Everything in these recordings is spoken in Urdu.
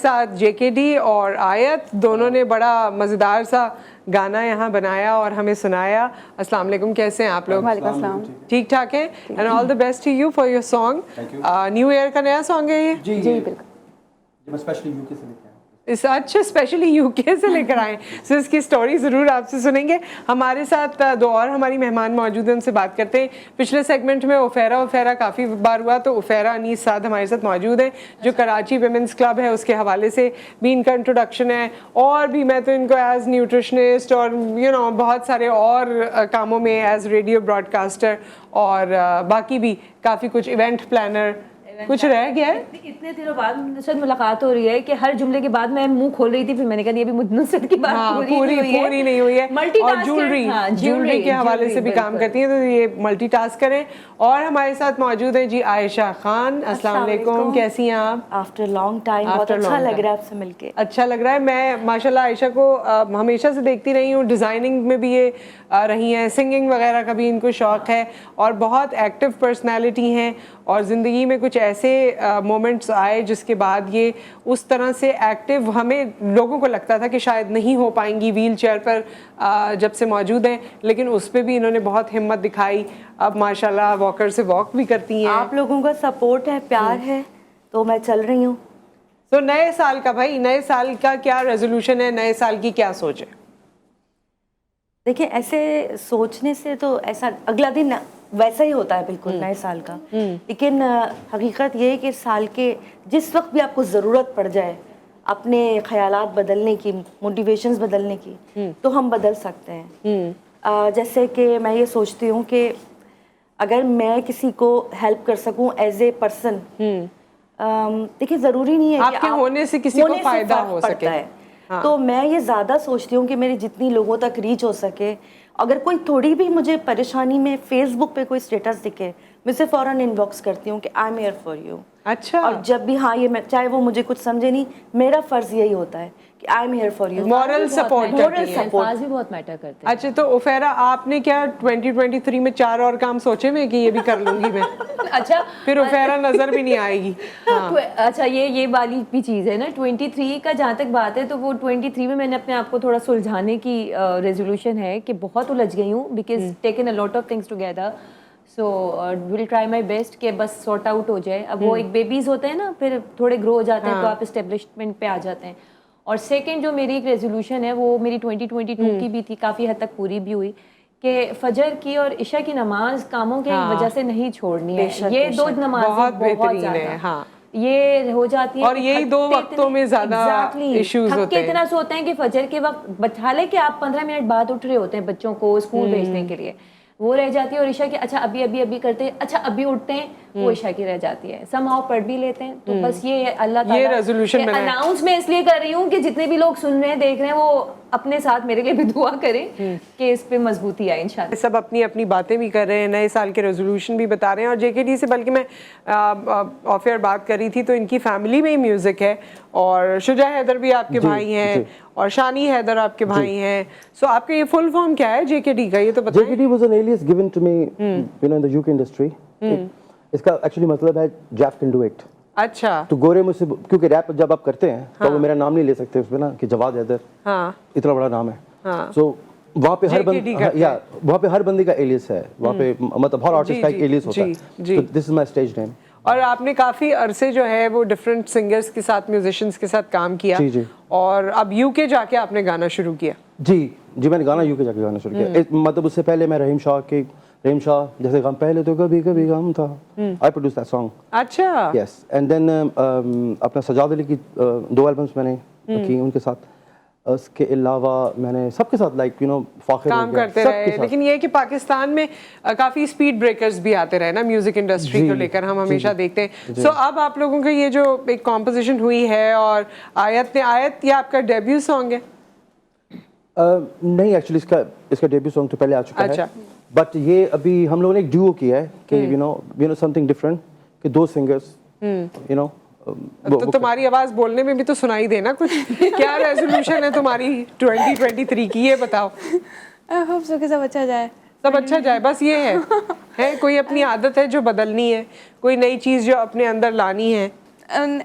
ساتھ JKD اور آیت دونوں نے بڑا مزیدار سا گانا یہاں بنایا اور ہمیں سنایا. السلام علیکم, کیسے ہیں آپ لوگ؟ وعلیکم السلام. ٹھیک ٹھاک ہیں؟ And all the best to you for your song. New year کا نیا سانگ ہے یہ؟ جی بالکل. میں اسپیشلی UK سے لے کے آیا. اچھا, اسپیشلی UK سے لے کر آئے. سو اس کی اسٹوری ضرور آپ سے سنیں گے. ہمارے ساتھ دو اور ہماری مہمان موجود ہیں, ان سے بات کرتے ہیں. پچھلے سیگمنٹ میں افیرا کافی بار ہوا, تو افیرا انیس سعد ہمارے ساتھ موجود ہیں جو کراچی ویمنس کلب ہے اس کے حوالے سے بھی ان کا انٹروڈکشن ہے. اور بھی میں تو ان کو ایز نیوٹریشنسٹ اور بہت سارے اور کاموں میں ایز ریڈیو براڈ کاسٹر اور باقی بھی کافی کچھ ایونٹ پلانر کچھ رہ گیا ہے. اتنے دنوں بعد نصرت ملاقات ہو رہی ہے کہ ہر جملے کے بعد میں منہ کھول رہی تھی, پھر میں نے کہا یہ بھی نصرت کی بات پوری نہیں ہوئی ہے. اور جولری کے حوالے سے بھی کام کرتی ہیں, تو یہ ملٹی ٹاسکر ہیں. اور ہمارے ساتھ موجود ہیں جی عائشہ خان. السلام علیکم, کیسی ہیں آپ؟ آفٹر لانگ ٹائم بہت اچھا لگ رہا ہے آپ سے مل کے. اچھا لگ رہا ہے. میں ماشاءاللہ عائشہ کو ہمیشہ سے دیکھتی رہی ہوں, ڈیزائننگ میں بھی یہ رہی ہیں, سنگنگ وغیرہ کا بھی ان کو شوق ہے, اور بہت ایکٹیو پرسنالٹی ہیں. اور زندگی میں کچھ ایسے مومنٹس آئے جس کے بعد یہ اس طرح سے ایکٹیو, ہمیں لوگوں کو لگتا تھا کہ شاید نہیں ہو پائیں گی ویل چیئر پر جب سے موجود ہیں, لیکن اس پہ بھی انہوں نے بہت ہمت دکھائی. اب ماشاءاللہ واکر سے واک بھی کرتی ہیں. آپ لوگوں کا سپورٹ ہے, پیار ہے, تو میں چل رہی ہوں. تو نئے سال کا بھائی, نئے سال کا کیا ریزولوشن ہے, نئے سال کی کیا سوچ ہے؟ دیکھیں ایسے سوچنے سے تو ایسا اگلا دن ویسا ہی ہوتا ہے بالکل نئے سال کا, لیکن حقیقت یہ ہے کہ سال کے جس وقت بھی آپ کو ضرورت پڑ جائے اپنے خیالات بدلنے کی, موٹیویشنز بدلنے کی, تو ہم بدل سکتے ہیں. جیسے کہ میں یہ سوچتی ہوں کہ اگر میں کسی کو ہیلپ کر سکوں ایز اے پرسن, دیکھیں ضروری نہیں ہے آپ کے ہونے سے کسی کو فائدہ ہو سکے, تو میں یہ زیادہ سوچتی ہوں کہ میری جتنی لوگوں تک ریچ ہو سکے. اگر کوئی تھوڑی بھی مجھے پریشانی میں فیس بک پہ کوئی اسٹیٹس دکھے, میں اسے فوراً انباکس کرتی ہوں کہ I am here for you. اچھا. اور جب بھی یہ میں چاہے وہ مجھے کچھ سمجھے نہیں, میرا فرض یہی ہوتا ہے کہ I am here for you. Moral support بھی بہت میٹر کرتے ہیں. اچھا, تو افیرا آپ نے کیا 2023 میں 4 اور کام سوچے میں کہ یہ بھی کر لوں گی میں؟ اچھا, پھر افیرا نظر بھی نہیں آئے گی. اچھا یہ والی بھی چیز ہے نا 23 کا. جہاں تک بات ہے تو وہ 23 میں نے اپنے آپ کو تھوڑا سلجھانے کی ریزولوشن ہے کہ بہت الجھ گئی ہوں, because taken a lot of things together. So will try my best کہ بس سارٹ آؤٹ ہو جائے. اب وہ ایک بیبیز ہوتے ہیں نا, پھر تھوڑے گرو ہو جاتے ہیں تو آپ اسٹیبلشمنٹ پہ آ جاتے ہیں. اور سیکنڈ جو میری ایک ریزولوشن ہے وہ میری 2022 کی بھی تھی, کافی حد تک پوری بھی ہوئی, کہ فجر کی اور عشاء کی نماز کاموں کی وجہ سے نہیں چھوڑنی ہے. یہ دو نمازیں بہت بہترین ہے, یہ ہو جاتی ہیں. اور یہی 2 وقتوں میں زیادہ ایشوز ہوتے ہیں. اتنا سوتے ہیں کہ فجر کے وقت, حالانکہ آپ 15 منٹ بعد اٹھ رہے ہوتے ہیں بچوں کو اسکول بھیجنے کے لیے, وہ رہ جاتی ہے. اور عشاء کی اچھا ابھی کرتے ہیں, اچھا ابھی اٹھتے ہیں, وہ عشاء کی رہ جاتی ہے. سم ہاؤ پڑھ بھی لیتے ہیں. تو بس یہ اللہ تعالیٰ اناؤنس میں اس لیے کر رہی ہوں کہ جتنے بھی لوگ سن رہے ہیں دیکھ رہے ہیں وہ اپنے ساتھ میرے لیے بھی دعا کریں کہ اس پہ مضبوطی آئے انشاءاللہ. سب اپنی اپنی باتیں بھی کر رہے ہیں, نئے سال کے ریزولوشن بھی بتا رہے ہیں. اور JKD سے بلکہ میں آف ایئر بات کر رہی تھی تو ان کی فیملی میں ہی میوزک ہے, اور شجاع حیدر بھی آپ کے بھائی ہیں, اور شانی حیدر آپ کے بھائی ہیں. سو آپ کا یہ فل فارم کیا ہے JKD کا, یہ تو بتائیں. JKD was an alias given to me in the UK industry. اس کا ایکچولی مطلب ہے جیف کین ڈو اٹ. اچھا. تو گورے مجھ سے, کیونکہ ریپ جب آپ کرتے ہیں تو وہ میرا نام نہیں لے سکتے اس میں نا, کہ جواد حیدر اتنا بڑا نام ہے. سو وہاں پہ ہر بندے کا ایلیس ہے وہاں پہ, مطلب ہر آرٹسٹ کا ایک ایلیس ہوتا ہے. دس از مائی اسٹیج نیم. اور آپ نے کافی عرصے جو ہے وہ ڈفرینٹ سنگرز کے ساتھ, میوزیشینس کے ساتھ کام کیا, اور اب UK جا کے آپ نے گانا شروع کیا. جی میں نے گانا UK جا کے گانا شروع کیا. مطلب اس سے پہلے میں رحیم شاہ جیسے غم پہلے تو کبھی کبھی غم تھا, I produced that song. اچھا. Yes, and then اپنا سجاد علی کی 2 البمس میں نے کی ان کے ساتھ. اس کے علاوہ میں نے سب کے ساتھ فاخر کام کرتے رہے. لیکن یہ کہ پاکستان میں کافی اسپیڈ بریکرز بھی آتے رہے نا میوزک انڈسٹری کو لے کر, ہم ہمیشہ دیکھتے ہیں. سو اب آپ لوگوں کا یہ جو ایک کمپوزیشن ہوئی ہے, اور آیت یہ آپ کا ڈیبیو سانگ ہے؟ نہیں, ایکچولی اس کا ڈیبیو سانگ تو پہلے آ چکا ہے, بٹ یہ ابھی ہم لوگوں نے ایک ڈیو کیا ہے کہ you know something different, کہ 2 سنگرس تو تمہاری آواز بولنے میں بھی تو سنائی دینا کچھ. کیا ریزولوشن ہے تمہاری 2023 کی, یہ بتاؤ. ہوپ سو کہ سب اچھا جائے, سب اچھا جائے, بس یہ ہے. کوئی اپنی عادت ہے جو بدلنی ہے, کوئی نئی چیز جو اپنے اندر لانی ہے,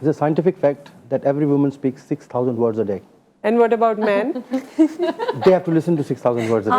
It's a scientific fact that every woman speaks 6,000 words a day. And what about men? They have to listen to 6,000 words a day.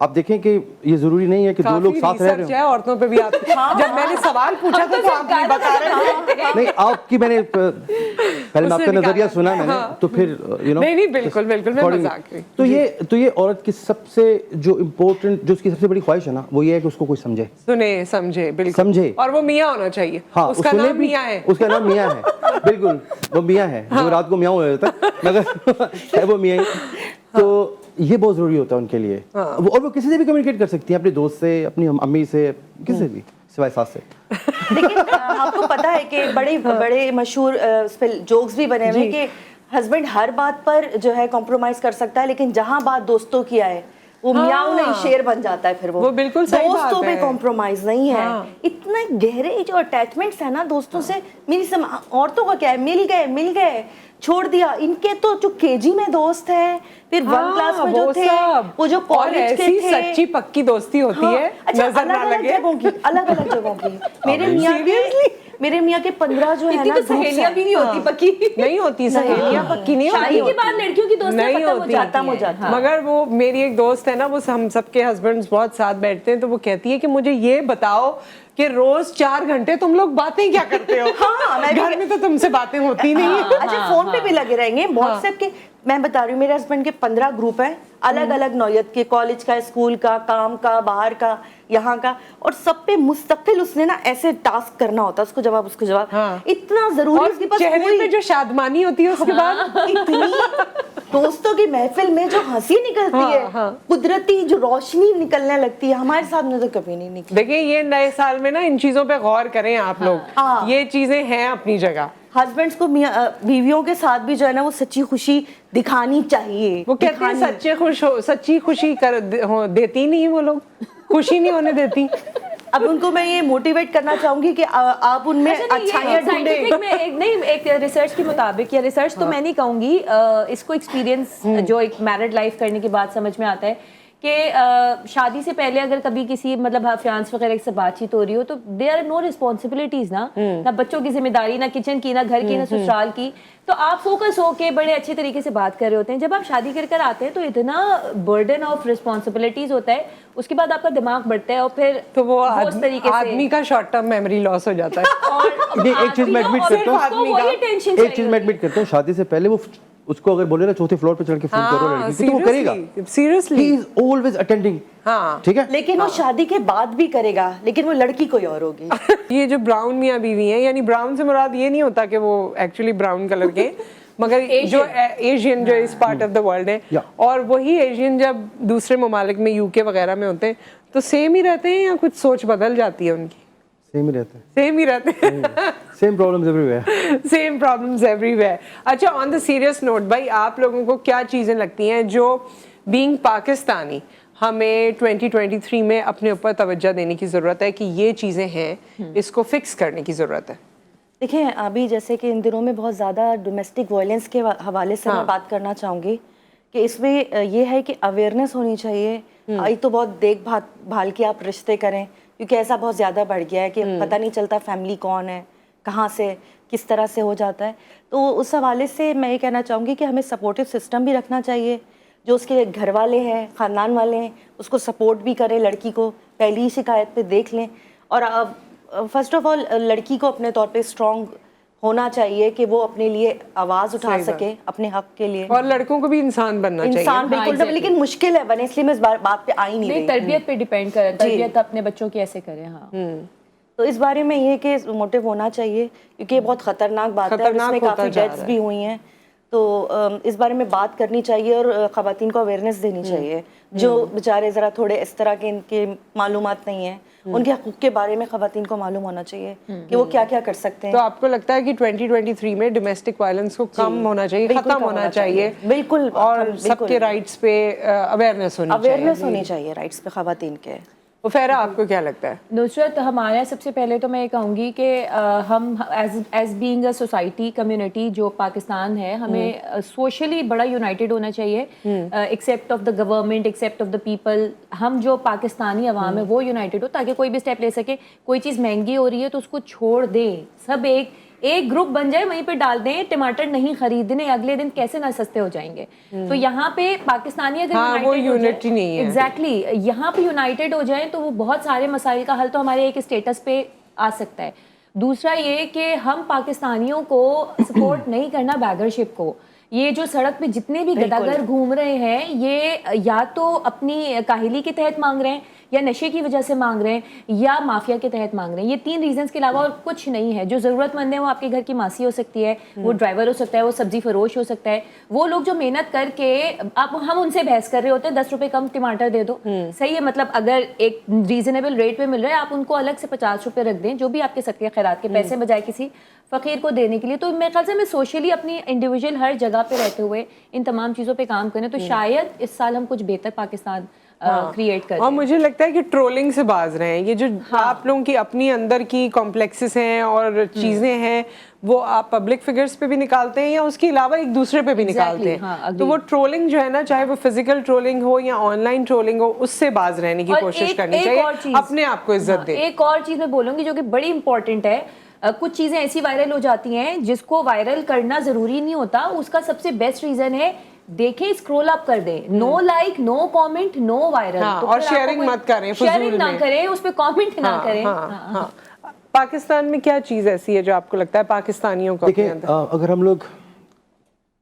آپ دیکھیں کہ یہ ضروری نہیں ہے کہ دو لوگ ساتھ رہ رہے ہے عورتوں پہ بھی آپ جب میں نے سوال پوچھا تھا تو آپ نہیں بتا رہے تھے. نہیں آپ کی میں نے پہلے میں آپ کا نظریہ سنا میں نے تو پھر نہیں بالکل بالکل میں مذاق کر. تو یہ عورت کی سب سے جو امپورٹنٹ جو اس کی سب سے بڑی خواہش ہے نا وہ یہ ہے کہ اس کو کوئی سمجھے, سنے سمجھے بالکل سمجھے, اور وہ میاں ہونا چاہیے. ہاں اس کا نام میاں ہے, اس کا نام میاں ہے, بالکل وہ میاں ہے جو رات کو میاں ہو جاتا ہے مگر ہے وہ میاں ہی. تو یہ بہت ضروری ہوتا ہے ان کے لیے, اور وہ کسی سے بھی کمیونیکیٹ کر سکتی ہیں, اپنے دوست سے, اپنی امی سے, کسی سے بھی سوائے ساس سے. لیکن آپ کو پتا ہے کہ بڑے مشہور جوکس بھی بنے ہوئے کہ ہسبینڈ ہر بات پر جو ہے کمپرومائز کر سکتا ہے, لیکن جہاں بات دوستوں کی آئے وہ میاؤں نہیں شیر بن جاتا ہے. پھر وہ بالکل صحیح بات ہے, دوستوں پہ کمپرومائز نہیں ہے. اتنے گہرے جو اٹیچمنٹس ہیں نا دوستوں سے, میری عورتوں کا کیا ہے, مل گئے چھوڑ دیا. ان کے تو جو کے جی میں دوست ہیں, پھر 1 کلاس میں جو تھے, وہ جو کالج کے تھے, سچی پکی دوستی ہوتی ہے. اچھا الگ الگ جگہوں کی. میرے میاں کے 15 جو ہے نا سہیلیاں بھی نہیں ہوتی پکی, نہیں ہوتی سہیلیاں پکی نہیں شادی ہوتی, کے بعد لڑکیوں کی دوستی ختم ہو جاتی ہے. مگر وہ میری ایک دوست ہے نا, وہ ہم سب کے ہسبینڈ بہت ساتھ بیٹھتے ہیں, تو وہ کہتی ہے کہ مجھے یہ بتاؤ کہ روز 4 گھنٹے تم لوگ باتیں کیا کرتے ہو؟ گھر میں تو تم سے باتیں ہوتی نہیں ہیں. اچھا فون پہ بھی لگے رہیں گے, واٹس ایپ کے. میں بتا رہی ہوں میرے ہسبینڈ کے 15 گروپ ہیں الگ الگ نوعیت کے, کالج کا, اسکول کا, کام کا, باہر کا, یہاں کا, اور سب پہ مستقل اس نے نا ایسے ٹاسک کرنا ہوتا ہے, اس کو جواب اتنا ضروری. اس کے پاس چہرے پہ جو شادمانی ہوتی ہے اس کے بعد اتنی دوستوں کی محفل میں جو ہنسی نکلتی ہے, قدرتی جو روشنی نکلنے لگتی ہے, ہمارے ساتھ میں تو کبھی نہیں نکلی. دیکھیں یہ نئے سال میں نا ان چیزوں پہ غور کریں آپ لوگ, یہ چیزیں ہیں اپنی جگہ. ہسبینڈس کو بیویوں کے ساتھ بھی جو ہے نا وہ سچی خوشی دکھانی چاہیے. وہ کہتے ہیں سچی خوشی دیتی نہیں وہ لوگ, خوشی نہیں ہونے دیتی. اب ان کو میں یہ موٹیویٹ کرنا چاہوں گی کہ آپ ان میں اچھائیاں ڈھونڈیں. نہیں, ایک ریسرچ کے مطابق, یا ریسرچ تو میں نہیں کہوں گی, اس کو ایکسپیرینس جو ایک میرڈ لائف کرنے کے بعد سمجھ میں آتا ہے کہ شادی سے پہلے اگر کبھی کسی مطلب فیانس وغیرہ سے بات چیت ہو رہی ہو تو دیر آر نو ریسپانسبلٹیز, نہ بچوں کی ذمہ داری, نہ کچن کی, نہ گھر کی, نہ سسرال کی, تو آپ فوکس ہو کے بڑے اچھے طریقے سے بات کر رہے ہوتے ہیں. جب آپ شادی کر آتے ہیں تو اتنا برڈن آف ریسپانسبلٹیز ہوتا ہے, اس کے بعد آپ کا دماغ بڑھتا ہے, اور پھر تو وہ آدمی کا شارٹ ٹرم میموری لاس ہو جاتا ہے. ایک چیز میں ایڈمٹ کرتا ہوں, شادی سے پہلے وہ اس کو اگر بولے نا چوتھے فلور پہ چڑھ کے فون کرو لڑکی, تو وہ کرے گا. Seriously he is always attending, ٹھیک ہے, لیکن وہ شادی کے بعد بھی کرے گا, لیکن وہ لڑکی کوئی اور ہوگی. یہ جو براؤن میاں بیوی ہیں, یعنی براؤن سے مراد یہ نہیں ہوتا کہ وہ ایکچولی براؤن کلر کے, مگر جو ایشین جو اس پارٹ آف دا ورلڈ ہے, اور وہی ایشین جب دوسرے ممالک میں یو کے وغیرہ میں ہوتے ہیں تو سیم ہی رہتے ہیں یا کچھ سوچ بدل جاتی ہے ان کی؟ سیم ہی رہتے ہیں, same problems every where, same problems every where. اچھا آن دا سیریس نوٹ بھائی, آپ لوگوں کو کیا چیزیں لگتی ہیں جو بینگ پاکستانی ہمیں 2023 میں اپنے اوپر توجہ دینے کی ضرورت ہے کہ یہ چیزیں ہیں, اس کو فکس کرنے کی ضرورت ہے؟ دیکھیں ابھی جیسے کہ ان دنوں میں بہت زیادہ ڈومیسٹک وائلنس کے حوالے سے میں بات کرنا چاہوں گی کہ اس میں یہ ہے کہ اویئرنیس ہونی چاہیے. ایک تو بہت دیکھ بھال کے آپ رشتے کریں, کیونکہ ایسا بہت زیادہ بڑھ گیا ہے کہ پتہ نہیں چلتا فیملی کون ہے, کہاں سے, کس طرح سے ہو جاتا ہے. تو اس حوالے سے میں یہ کہنا چاہوں گی کہ ہمیں سپورٹیو سسٹم بھی رکھنا چاہیے, جو اس کے گھر والے ہیں, خاندان والے ہیں, اس کو سپورٹ بھی کریں, لڑکی کو پہلی شکایت پہ دیکھ لیں. اور فرسٹ آف آل لڑکی کو اپنے طور پہ اسٹرانگ ہونا چاہیے کہ وہ اپنے لیے آواز اٹھا سکے اپنے حق کے لیے, اور لڑکوں کو بھی انسان بننا چاہیے. انسان بالکل, لیکن مشکل ہے بنے, اس لیے میں اس بات پہ آئی نہیں رہی. تربیت پہ ڈیپینڈ کرے, تربیت اپنے بچوں کی ایسے کرے. ہاں تو اس بارے میں یہ کہ موٹیو ہونا چاہیے, کیونکہ یہ بہت خطرناک بات ہے, اس میں کافی ڈیتھس بھی ہوئی ہیں. تو اس بارے میں بات کرنی چاہیے اور خواتین کو اویئرنیس دینی چاہیے, جو بیچارے ذرا تھوڑے اس طرح کے ان کے معلومات نہیں ہیں, ان کے حقوق کے بارے میں خواتین کو معلوم ہونا چاہیے کہ وہ کیا کیا کر سکتے ہیں. تو آپ کو لگتا ہے کہ 2023 میں ڈومیسٹک وائلنس کو کم ہونا چاہیے, ختم ہونا چاہیے, بالکل, اور سب کے رائٹس پہ اویئرنیس ہونی چاہیے رائٹس پہ خواتین کے. وفیرا آپ کو کیا لگتا ہے؟ نصرت, ہمارا سب سے پہلے تو میں یہ کہوں گی کہ ہم as being a society community جو پاکستان ہے, ہمیں سوشلی بڑا یونائٹیڈ ہونا چاہیے, accept of the government, accept of the people. ہم جو پاکستانی عوام ہے وہ یونائٹیڈ ہو, تاکہ کوئی بھی اسٹیپ لے سکے. کوئی چیز مہنگی ہو رہی ہے تو اس کو چھوڑ دیں, سب ایک گروپ بن جائے وہیں پہ ڈال دیں, ٹماٹر نہیں خریدنے, اگلے دن کیسے نہ سستے ہو جائیں گے. تو یہاں پہ پاکستانی اگر وہ یونٹی نہیں ہے. ایگزیکٹلی, یہاں پہ یونائٹیڈ ہو جائیں تو وہ بہت سارے مسائل کا حل تو ہمارے ایک اسٹیٹس پہ آ سکتا ہے. دوسرا یہ کہ ہم پاکستانیوں کو سپورٹ نہیں کرنا بیگر شپ کو. یہ جو سڑک پہ جتنے بھی گداگر گھوم رہے ہیں یہ یا تو اپنی کاہلی کے تحت مانگ رہے ہیں, یا نشے کی وجہ سے مانگ رہے ہیں, یا مافیا کے تحت مانگ رہے ہیں. یہ 3 ریزنز کے علاوہ اور کچھ نہیں ہے. جو ضرورت مند ہے وہ آپ کے گھر کی ماسی ہو سکتی ہے, وہ ڈرائیور ہو سکتا ہے, وہ سبزی فروش ہو سکتا ہے. وہ لوگ جو محنت کر کے ہم ان سے بحث کر رہے ہوتے ہیں 10 روپے کم ٹماٹر دے دو, صحیح ہے, مطلب اگر ایک ریزنیبل ریٹ پہ مل رہا ہے آپ ان کو الگ سے 50 روپے رکھ دیں جو بھی آپ کے صدقے خیرات کے پیسے بجائے کسی فقیر کو دینے کے لیے. تو میرے خیال سے میں سوشلی اپنی انڈیویجول ہر جگہ پہ رہتے ہوئے ان تمام چیزوں پہ کام کریں تو شاید اس سال ہم کچھ بہتر پاکستان کریٹ کریں. اور مجھے لگتا ہے کہ ٹرولنگ سے باز رہے ہیں. یہ جو آپ لوگوں کی اپنی اندر کی کمپلیکسز ہیں اور چیزیں ہیں وہ آپ پبلک فگرز پہ بھی نکالتے ہیں یا اس کے علاوہ ایک دوسرے پہ بھی نکالتے ہیں. تو وہ ٹرولنگ جو ہے نا, چاہے وہ فزیکل ٹرولنگ ہو یا آن لائن ٹرولنگ ہو, اس سے باز رہنے کی کوشش کرنی چاہیے, اپنے آپ کو عزت دیں. ایک اور چیز میں بولوں گی جو کہ بڑی امپورٹنٹ ہے, کچھ چیزیں ایسی وائرل ہو جاتی ہیں جس کو وائرل کرنا ضروری نہیں ہوتا. اس کا سب سے بیسٹ ریزن ہے دیکھیں اسکرول اپ کر دیں, نو لائک, نو کامنٹ, نو وائرل. اور شیئرنگ مت کریں, شیئرنگ نہ کریں, اس پہ کامنٹ نہ کریں. پاکستان میں کیا چیز ایسی ہے جو آپ کو لگتا ہے پاکستانیوں کو اپنے اندر؟ اگر ہم لوگ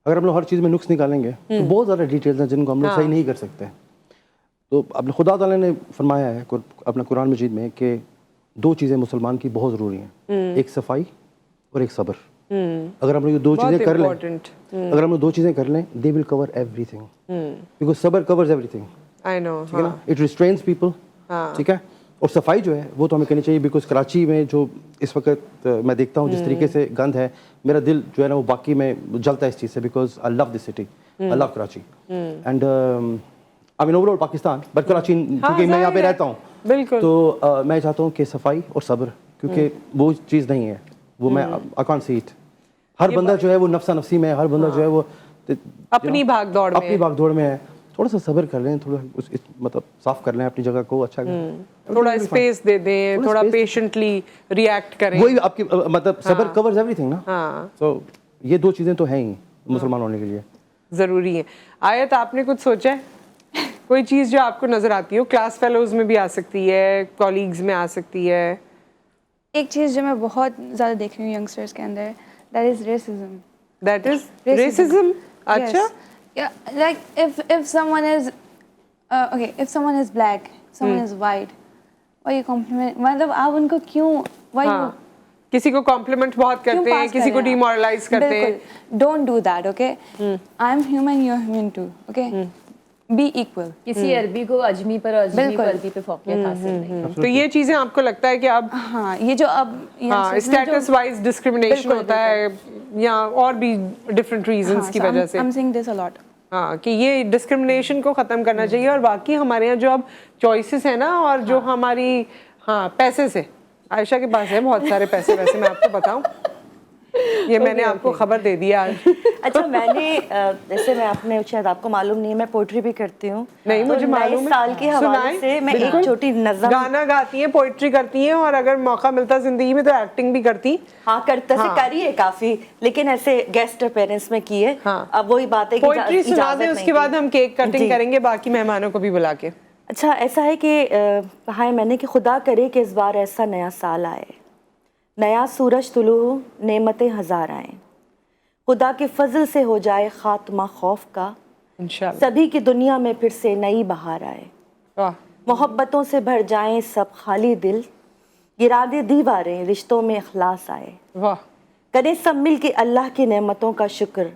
ہر چیز میں نقص نکالیں گے تو بہت زیادہ ڈیٹیلز ہیں جن کو ہم لوگ صحیح نہیں کر سکتے. تو اپنے خدا تعالیٰ نے فرمایا ہے اپنے قرآن مجید میں کہ 2 چیزیں مسلمان کی بہت ضروری ہیں, ایک صفائی اور ایک صبر. اگر ہم لوگ یہ 2 چیزیں کر لیں, they will cover everything, because صبر covers everything. I know, ٹھیک ہے نا, it restrains people. ٹھیک ہے, اور صفائی جو ہے وہ تو ہمیں کرنی چاہیے, بیکاز کراچی میں جو اس وقت میں دیکھتا ہوں جس طریقے سے گند ہے, میرا دل جو ہے نا وہ باقی میں جلتا ہے اس چیز سے, because I love this city, I love Karachi, and I mean overall Pakistan, but Karachi کیونکہ میں یہاں پہ رہتا ہوں بالکل, تو میں چاہتا ہوں کہ صفائی اور صبر, کیونکہ وہ چیز نہیں ہے, وہ میں I can't see it. ہر بندہ جو ہے وہ نفسا نفسی میں ہے, ہر بندہ جو ہے وہ اپنی بھاگ دوڑ میں ہے. تھوڑا سا صبر کر لیں, تھوڑا مطلب صاف کر لیں اپنی جگہ کو, اچھا تھوڑا اسپیس دے دیں, تھوڑا پیشنٹلی ریئیکٹ کریں. وہی آپ کی مطلب صبر کورز ایوری تھنگ نا. تو یہ 2 چیزیں تو ہیں ہی مسلمان ہونے کے لیے ضروری ہیں. آیت, آپ نے کچھ سوچا ہے کوئی چیز جو آپ کو نظر آتی ہو؟ کلاس فیلوز میں بھی آ سکتی ہے, کولیگز میں آ سکتی ہے. ایک چیز جو میں بہت زیادہ دیکھ رہی ہوں ینگسٹرز کے اندر, that is racism. That is racism. اچھا. Yeah, like if someone is okay, if someone is black, someone is white, why you compliment, مطلب آپ ان کو کیوں, why you کسی کو کمپلیمنٹ بہت کرتے ہیں, کسی کو ڈیمورلائز کرتے ہیں. Don't do that, okay? I'm human, you're human too, okay? Be equal. کسی عربی کو اجمی پر, اجمی کو عربی پہ فوقیت حاصل نہیں. تو یہ چیزیں آپ کو لگتا ہے کہ اب ہاں یہ جو اب اسٹیٹس وائز ڈسکریمنیشن ہوتا ہے یا اور بھی ڈفرینٹ ریزنس کی وجہ سے, I'm seeing this a lot. ہاں, کہ یہ ڈسکریمنیشن کو ختم کرنا چاہیے. اور باقی ہمارے یہاں جو اب چوائسیز ہیں نا, اور جو ہماری پیسے سے, عائشہ کے پاس ہے بہت سارے پیسے, ویسے میں آپ کو بتاؤں, یہ میں نے آپ کو خبر دے دیا آج. اچھا, میں نے جیسے میں آپ نے شاید آپ کو معلوم نہیں ہے, میں پوئٹری بھی کرتی ہوں. نہیں مجھے معلوم ہے. سال کے حوالے سے میں ایک چھوٹی نظم, گانا گاتی ہیں, پوئٹری کرتی ہیں, اور اگر موقع ملتا زندگی میں تو ایکٹنگ بھی کرتی. ہاں کرتا سے کری ہے کافی, لیکن ایسے گیسٹ اپیرنس میں کی ہے. اب وہی بات ہے کہ پوئٹری سنا دیں, اس کے بعد ہم کیک کٹنگ کریں گے باقی مہمانوں کو بھی بلا کے. اچھا, ایسا ہے کہ کہا ہے میں نے کہ خدا کرے کہ اس بار ایسا نیا سال آئے, نیا سورج طلوع ہو, نعمتیں ہزار آئیں, خدا کے فضل سے ہو جائے خاتمہ خوف کا, انشاءاللہ سبھی کی دنیا میں پھر سے نئی بہار آئے, محبتوں سے بھر جائیں سب خالی دل, گرا دے دیواریں رشتوں میں اخلاص آئے, کریں سب مل کے اللہ کی نعمتوں کا شکر,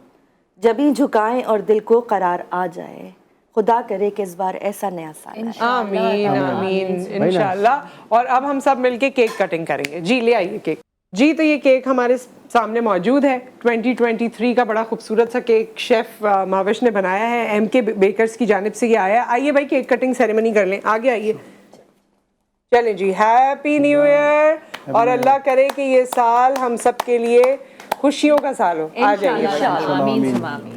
جبیں جھکائیں اور دل کو قرار آ جائے, خدا کرے کہ اس بار ایسا نیا سال آئے. آمین آمین انشاءاللہ. اور اب ہم سب مل کے کیک کٹنگ کریں گے. جی لے آئیے کیک. جی تو یہ کیک ہمارے سامنے موجود ہے, 2023 کا بڑا خوبصورت سا کیک شیف مہوش نے بنایا ہے, ایم کے بیکرز کی جانب سے یہ آیا ہے. آئیے بھائی کیک کٹنگ سیریمنی کر لیں, آگے آئیے. چلیں جی, ہیپی نیو ایئر, اور اللہ کرے کہ یہ سال ہم سب کے لیے خوشیوں کا سال ہو. آ جائیے. انشاءاللہ. آمین.